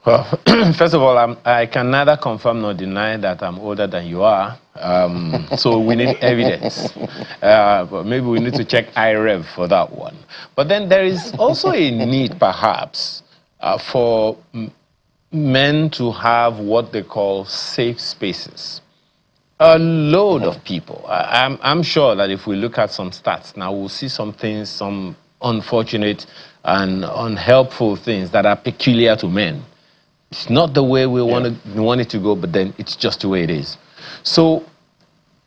Well, first of all, I can neither confirm nor deny that I'm older than you are. So we need evidence. But maybe we need to check IREV for that one. But then there is also a need, perhaps, for men to have what they call safe spaces. A load of people. I'm sure that if we look at some stats now, we'll see some things, some unfortunate and unhelpful things that are peculiar to men. It's not the way we want it to go, but then it's just the way it is. So,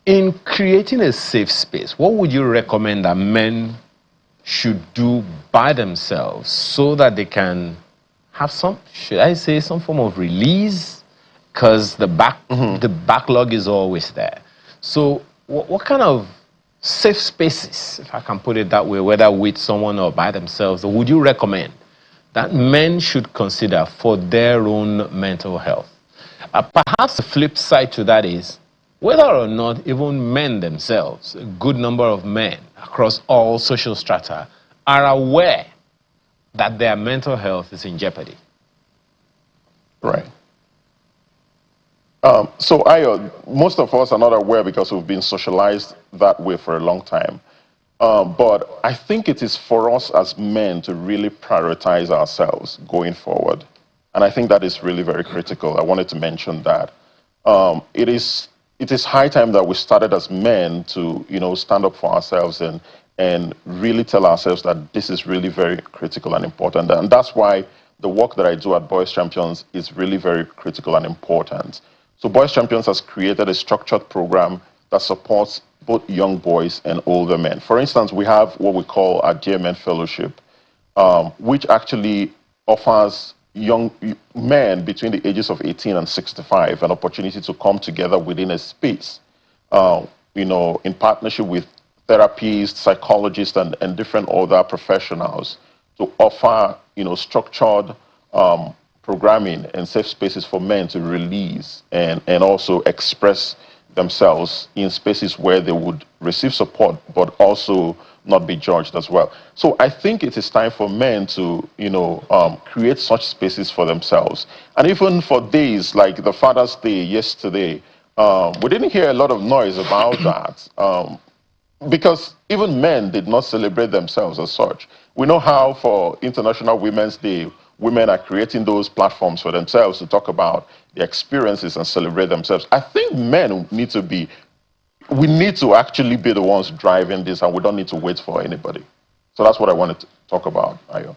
in creating a safe space, what would you recommend that men should do by themselves so that they can have some, should I say, some form of release? Because the backlog is always there. So, what kind of safe spaces, if I can put it that way, whether with someone or by themselves, would you recommend that men should consider for their own mental health? Perhaps the flip side to that is whether or not even men themselves, a good number of men across all social strata, are aware that their mental health is in jeopardy. Right. So, Ayo, most of us are not aware because we've been socialized that way for a long time. But I think it is for us as men to really prioritize ourselves going forward. And I think that is really very critical. I wanted to mention that. It is high time that we started as men to, stand up for ourselves and really tell ourselves that this is really very critical and important. And that's why the work that I do at Boys Champions is really very critical and important. So Boys Champions has created a structured program that supports both young boys and older men. For instance, we have what we call our Dear Men Fellowship, which actually offers young men between the ages of 18 and 65 an opportunity to come together within a space, in partnership with therapists, psychologists, and different other professionals to offer, structured programming and safe spaces for men to release and also express themselves in spaces where they would receive support, but also not be judged as well. So I think it is time for men to, create such spaces for themselves. And even for days like the Father's Day yesterday, we didn't hear a lot of noise about that. Because even men did not celebrate themselves as such. We know how for International Women's Day, women are creating those platforms for themselves to talk about their experiences and celebrate themselves. I think men need to actually be the ones driving this, and we don't need to wait for anybody. So that's what I wanted to talk about, Ayo.